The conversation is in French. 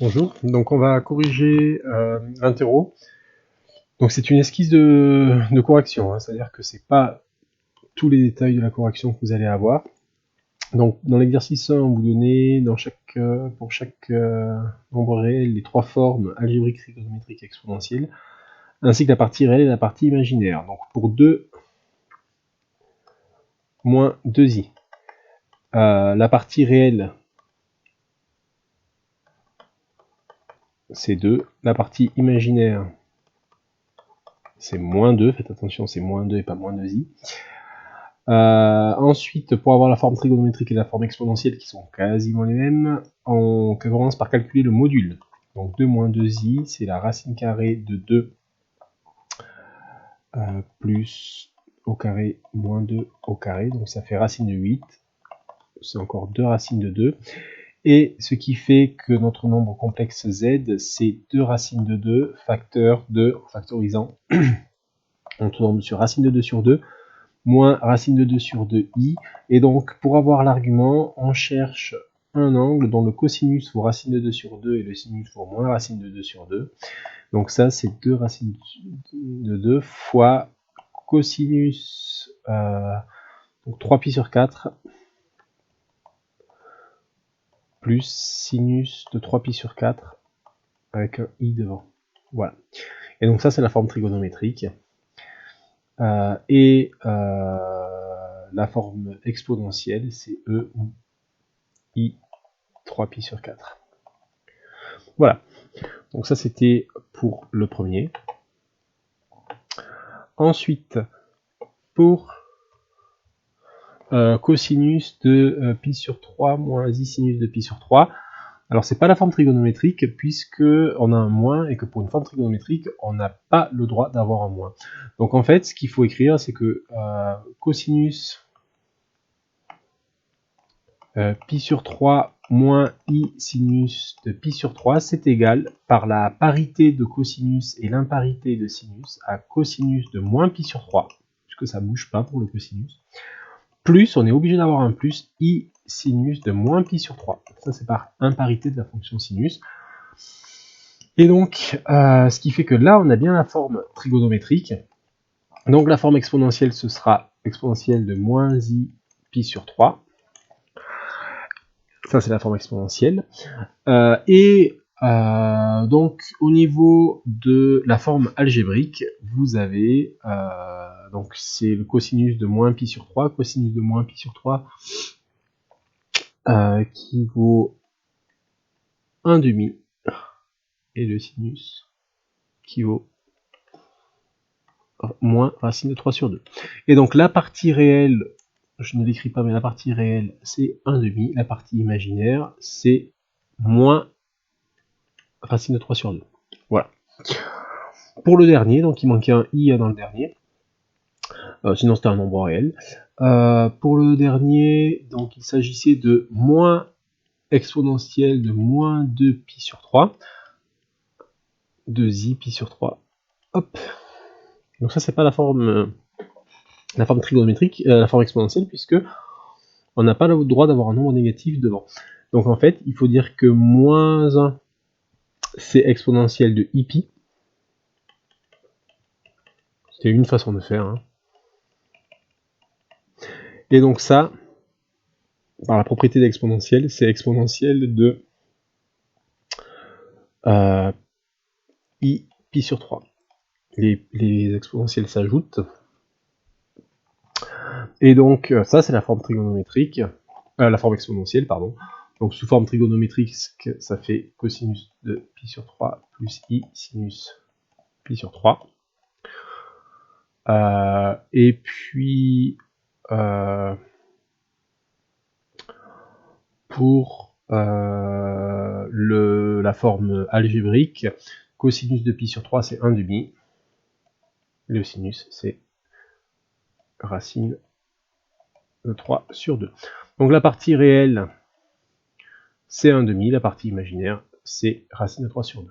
Bonjour, donc on va corriger l'interro. Donc c'est une esquisse de correction, hein, c'est-à-dire que c'est pas tous les détails de la correction que vous allez avoir. Donc dans l'exercice 1, vous donnez pour chaque nombre réel les trois formes algébriques, trigonométriques et exponentielles, ainsi que la partie réelle et la partie imaginaire. Donc pour 2 moins 2i, la partie réelle c'est 2, la partie imaginaire c'est moins 2, faites attention, c'est moins 2 et pas moins 2i. Ensuite, pour avoir la forme trigonométrique et la forme exponentielle qui sont quasiment les mêmes, on commence par calculer le module. Donc 2 moins 2i, c'est la racine carrée de 2 plus au carré moins 2 au carré, donc ça fait racine de 8, c'est encore 2 racines de 2, et ce qui fait que notre nombre complexe z, c'est 2 racines de 2, facteur de, en factorisant, on tourne sur racine de 2 sur 2, moins racine de 2 sur 2i, et donc pour avoir l'argument, on cherche un angle dont le cosinus vaut racine de 2 sur 2 et le sinus vaut moins racine de 2 sur 2. Donc ça c'est 2 racines de 2 fois cosinus, donc 3pi sur 4, plus sinus de 3pi sur 4, avec un i devant. Voilà. Et donc ça c'est la forme trigonométrique. La forme exponentielle, c'est E I 3pi sur 4. Voilà. Donc ça, c'était pour le premier. Ensuite, pour cosinus de pi sur 3 moins i sinus de pi sur 3. Alors, c'est pas la forme trigonométrique, puisque on a un moins, et que pour une forme trigonométrique, on n'a pas le droit d'avoir un moins. Donc en fait, ce qu'il faut écrire, c'est que cosinus pi sur 3 moins i sinus de pi sur 3, c'est égal par la parité de cosinus et l'imparité de sinus à cosinus de moins pi sur 3, puisque ça ne bouge pas pour le cosinus, plus, on est obligé d'avoir un plus, i sinus de moins pi sur 3. Ça, c'est par imparité de la fonction sinus. Et donc, ce qui fait que là, on a bien la forme trigonométrique. Donc, la forme exponentielle, ce sera exponentielle de moins i pi sur 3. Ça, c'est la forme exponentielle. Donc, au niveau de la forme algébrique, vous avez, donc c'est le cosinus de moins pi sur 3, cosinus de moins pi sur 3, qui vaut 1,5, et le sinus qui vaut moins racine de 3 sur 2. Et donc, la partie réelle, je ne l'écris pas, mais la partie réelle, c'est 1,5, la partie imaginaire, c'est moins racine de 3 sur 2. Voilà. Pour le dernier, donc il manquait un i dans le dernier, sinon c'était un nombre réel. Pour le dernier, donc il s'agissait de moins exponentielle de moins 2pi sur 3, 2i pi sur 3, hop. Donc ça c'est pas la forme trigonométrique, la forme exponentielle, puisque on n'a pas le droit d'avoir un nombre négatif devant. Donc en fait, il faut dire que moins 1, c'est exponentielle de ipi. C'est une façon de faire. Hein. Et donc ça, par la propriété d'exponentielle, c'est exponentielle de i pi sur 3. Les exponentielles s'ajoutent. Et donc ça c'est la forme trigonométrique, la forme exponentielle, pardon. Donc sous forme trigonométrique, ça fait cosinus de pi sur 3 plus i sinus pi sur 3. Et puis pour la forme algébrique, cosinus de pi sur 3 c'est 1,5. Le sinus c'est racine de 3 sur 2. Donc la partie réelle c'est 1,5, la partie imaginaire c'est racine de 3 sur 2.